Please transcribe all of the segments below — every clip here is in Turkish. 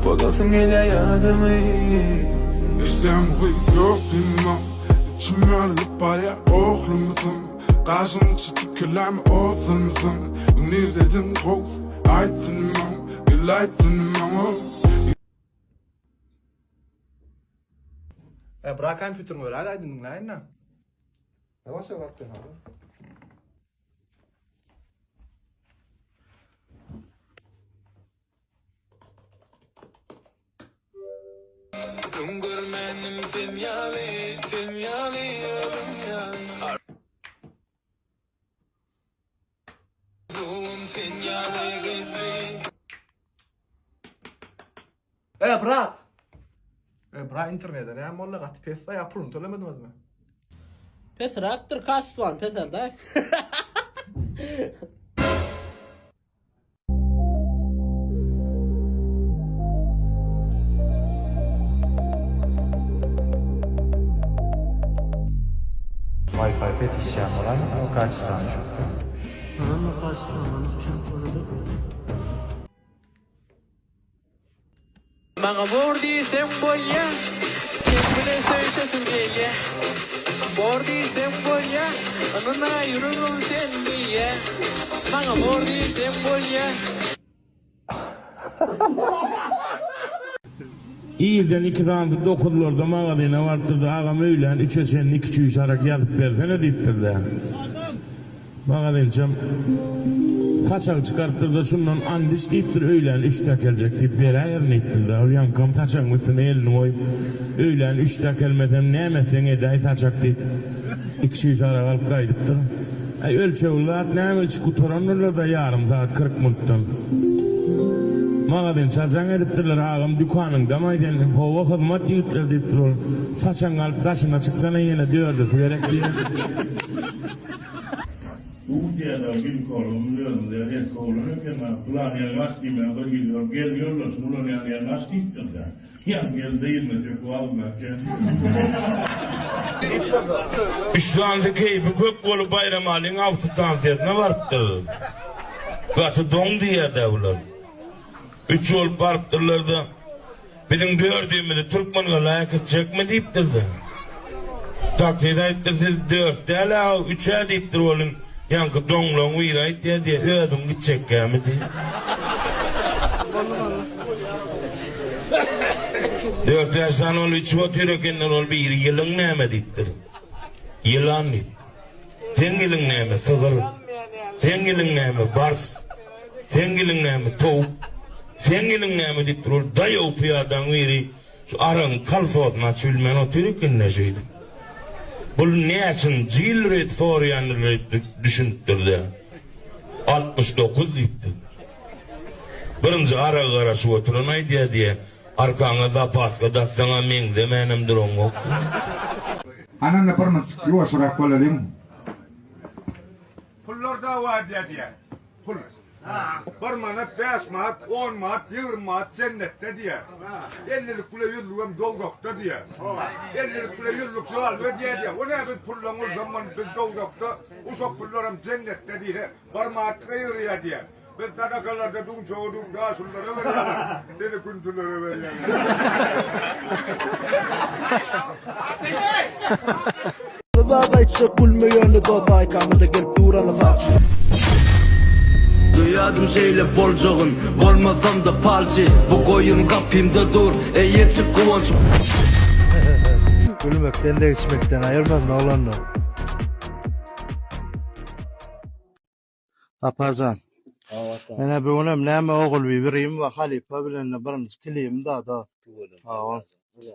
Bagasın gele yadımı. İşten bu yok bilmem. İçime alıp var ya oğlumuzun. Karşın çıtıp kelime olsunsun. Ne dedim kok aydınmam. Bir aydınmam. Bırak kompüterimi öyle, hadi dinleyin lan. Yavaş yavaş baktın abi. Bırak. Bırak internete ne molla kat pesta yapırım söylemedim mi? Pes raktır kasvan pesel da. Wi-Fi pet işleyen olan o kaç tane çöktü? Ama kasvan çok Bana bordi sen bolya, sen bile söylesin diye. Bordi sen bolya, anına yürürüm sen diye. Bana bordi sen bolya. İyiden 2 tane dokudular da mağazına varttırdı. Ağam öğlen 3'e senin 2 çüy sarak yatıp versene deyiptirdi. Mağazincem saçak çıkarttırdı şundan andis deyiptir öğlen 3'te gelecek deyip bir ayarını ittirdi. Yankam saçak mısın elini koyup öğlen 3'te gelmeden ne emesen eday saçak deyip 2 çüy sarak alıp kaydıptır. Ölçevler ne emeç kuturanırlar da yarım saat 40 minuttan. Mağazin çalcan ediptirler ağam dükkanında mayden hava hizmet yürütler deyiptir ol. Saçan alıp taşına çıksana yine diyordu gerek diye. Bu diye de bir kolum diyorum diye bir kolunu kema kulağın yanmaz ki ben de gidiyorum geliyorlar şunun yanmaz ki de. Yan gel değil mi çok alım ben. İşte keyfi kök kolu bayram alın altı tansiyetine varıptır. Katı don diye devler. 3 yol parktırlarda bizim gördüğümüzü Türkmen'e layık edecek mi deyiptirdi. Taklit ettirsiz 4'te hala 3'e deyiptir olun. Yankı donlong uyrayt diye ödüm gidecek mi diye. 4 yaştan ol 3 oturukenler ol bir yılın neyme deyiptir. Yılan deyip. Sen yılın neyme sığır. Sen yılın neyme bars. Sen yılın neyme tavuk. Sen yılın neyme deyip durur, dayı o piyadan veri, şu arın kalfosuna çülmen o türükün ne şeydi. Bu ne için cilret soruyanları düşünüttürdü. 69 deyipti. Birinci ara karşı oturunay diye, arkana da paska da sana mengde menimdir onu. Anan ne parmak yuva sorak kolalım. Pullar da var diye. Pul. Bir manat, 5 manat, 10 manat, 20 manat cennette diye. 50'lik kule yüzlüğüm dolgokta diye. 50'lik kule yüzlük şu al ve diye. O ne biz pullan o zaman biz dolgokta. Uşak pullarım cennette diye. Bir manat kıyırıya diye. Biz sadakalarda dün çoğudum daha şunları veriyorlar. Dedi kuntuları veriyorlar. Daha içse gülmeyeni doday kamıda gelip duranı fakçı. Duyadım şeyle bolcağın, bolmasam da palçı. Bu koyun kapımda dur, yetip kıvanç. Gülmekten de içmekten ayırmaz ne olan ne? Aparcan. Ana bir onem näme ogul biriyim we halifa bilen birimiz kiliyim da.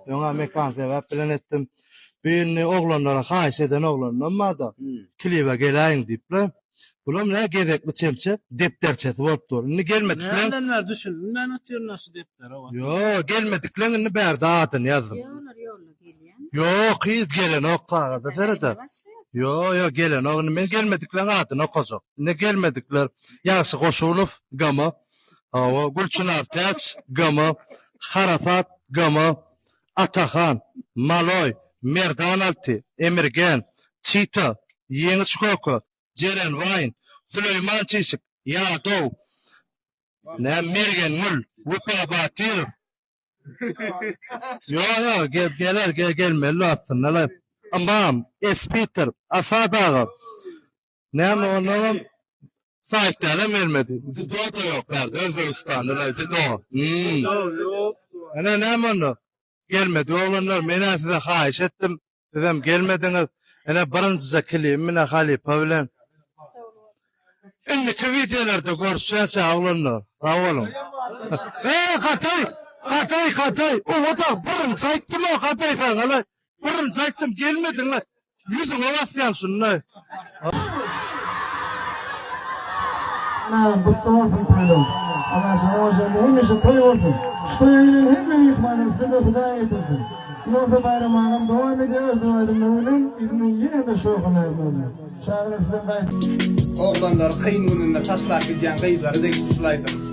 Yona mekan sebep bilen ettim. Birini oglanlara haýys eden oglanlar da kilibe geleýin diýipler. Bulam ne gerekli çemçep depterçet bolup dur. Ne gelmedik lan. Nereden ver düşündüm ben atıyorum nasıl defter o. Yo gelmedik lan ne berdi adın yazdım. Yolar geliyen. Yo kıyız gelen o kağıda ferete. Yo gelen o men gelmedik lan adın o kozok. Ne gelmedikler. Yaxşı Qoşulov gama. Hava Gülçınar Taç gama. Harafat gama. Atahan, Maloy, Merdanalti, Emirgen, Çita, Yeni Çukoko, Ceren Vayn, Süleyman Çişik, Yadov, Mergen Mül, Vupa Batir, Yo yo gelmeli aslında. Ama Peter Asadağı. Ne onu sahiplerine vermedi. Doğu yok nerede? Özbekistan'da doğu. Ne onu? Gelmedi. Oğlanlar ben size hayiş ettim. Dedim gelmediniz. Birinci kelimine halife bilen. Şimdiki videolarda görüşeceğiz oğlanlar. Sağ olun. Katay. O da burun sayttım o Katay falan lan. Burun sayttım gelmedin lan. Yüzün havas yansın lan. Anam kutlu olsun toylum. Allah şuna hemmeşe toy olsun. Şu toyunun hemme yıkmanın size de Huda getirsin. Yoksa bayram ağam devam ediyor. Özlemedim ömrünün izni yine de şokuna evlendim. Şahane sizden gayet. Oğlanlar kıyın gününde taşlar gidyen kıyıları da tutulaydım.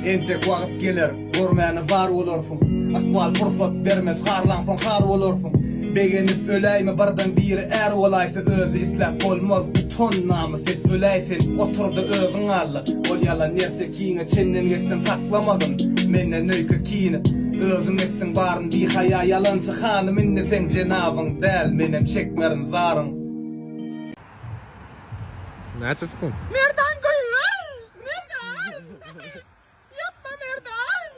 Entek vakit gelir, görmeyene var olursun. Akval fırsat vermez, harlansın har olursun. Beğenip öleyme bardan biri er olaysa özü islak olmaz. Uton namus et öleysin, oturdu özün alla. Ol yalan nerte kiyine çenden geçtim saklamadın. Menne nöykü kiyine, özün ettin barın bir haya yalancı hanı. Minne sen cenabın del, menem çekmerin zarın. Ne açıyorsun? Merdan koyuyor. Merdan. Yapma Merdan.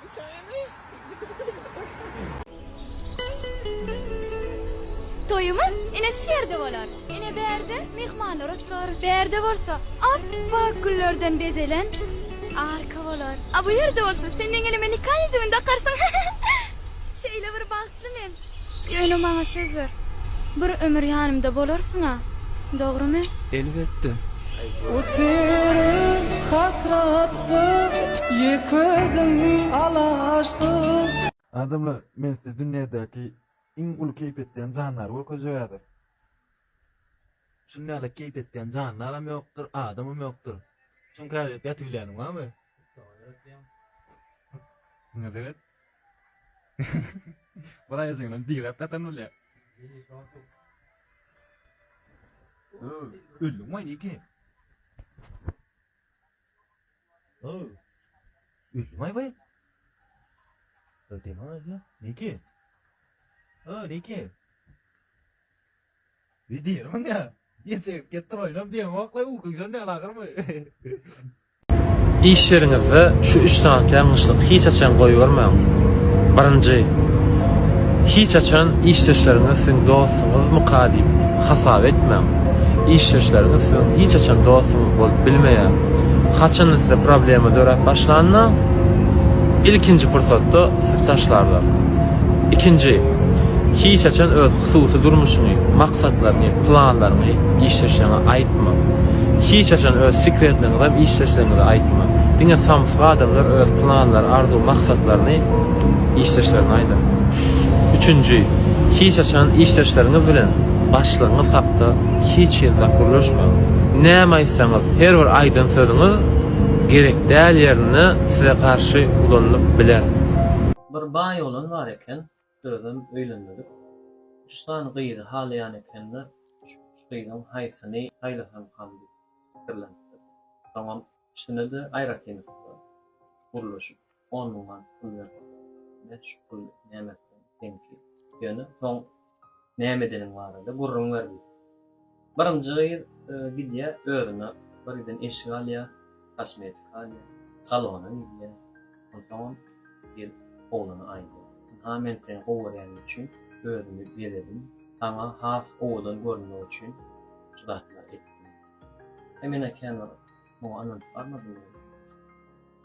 Bir şey mi? Toyumuz ine şerde bolar. Ine berde mehmanlar oturar. Berde bolsa appak güllerden bezelen arka bolar. A bu yerde bolsa senden elime nikah yüzüğünde akarsın. Şeyle bir baktım men. Yönüm bana söz ver. Bir ömür yanımda bolarsın ha. Doğru mu? Elbette. Oterim hasrattı, yeközüm alaştı. Adamlar men size dünyadaki en ulu keyfettiğin canlar o kocayadır. Dünyada keyif ettiğin canlarım yoktur, adamım yoktur. Çünkü hayat yatırılayanım var mı? Ne evet? Buraya yazıyorum, değil hep öyle. Ölüm var ne ki? Ölüm var be? Ödeme var ya, ne ki? Ne ki? Bir diyorum ya. Yetsek getir oynam diye vakla ukuyacağım ne alakar mı? İş yerinizde şu 3 tane yanlışlık hiç açan koyuyormayın. Birinci, hiç açan işleşleriniz sizin dostunuz mukadim, hasap etmeyin. İşleşleriniz sizin hiç açan dostunuz bolup bilmeyen, kaçan size problemi dörep başlanına, ilkinci fırsatta siz taşlarlar. İkinci, hiç açan öz hususi durmuşunu, maksatlarını, planlarını işleşlerine aytma. Hiç açan öz sikretlerini hem işleşlerine aytma. Dine samsık adamlar öz planlar, arzu, maksatlarını işleşlerine aytma. Üçüncü, hiç açan işleşleriniz bilen başlığınız hakkında hiç yılda kuruluşmayın. Näme-aýsanys her bir aýdan sözüňiz gerek däl ýerine size karşı ulanlyp biler. Bir baý olan var eken, özüm öýlendirip, 3 tane gyýry halaýan ekende, şu gyýryň haýsyny saýlasam kaldy. Birlendi. Tamam, üstüne de aýrat ýene kuruluşyp 10 000 pul berdi. Ne şu pul nämesin tenki. Ýöne soň nämedenim barada gurrun berdi. Birinji gyýr gidýär özüne birden eşik alýar, kosmetik alýar, salona gidýär. Ondan bir oğlana aýdy. Ha men seni gowraýan üçin özümi berdim. Sana has oğlan görünmek üçin şudatlar etdim. Emine kenar bu anın barmadı.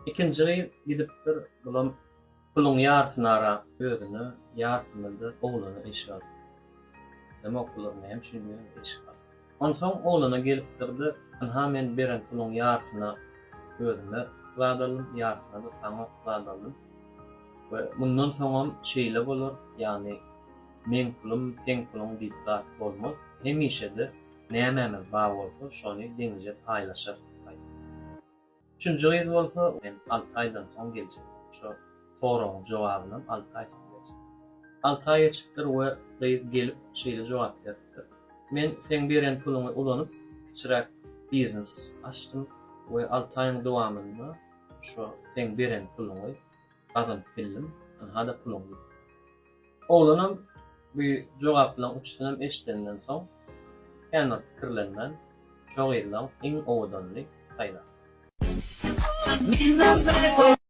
İkinji gyýr gidip bir bulam puluň ýarsyna ara özüne ýarsyna da oğlana eşik aldy. Demek pulun hem şunu eşik aldy. Ondan soň oğlana gelip durdy. Ha men beren puluň ýarsyna özüme wagdalym, ýarsyna da sana wagdalym. Ve bundan soňam şeýle bolar, ýani men pulum, sen pulum diýip zat bolmaz. Hemişede näme bar bolsa şonu deňje paýlaşar. Üçüncü ýer bolsa men 6 aýdan soň geljek. Şu soragyň jogabyny 6 aý soň geljek. 6 aý geçipdir we gelip şeýle jogap berdi. Men sen beren pulumy ulanyp kiçiräk business açtım ve 6 ayın dowamında şu sen beren puluny kazanıp bildim. Hada pulum. Oğlanım bir cevapla uçsunum eşitenden son kendi fikirlerinden çok iyiler, en oğlanlı sayılar.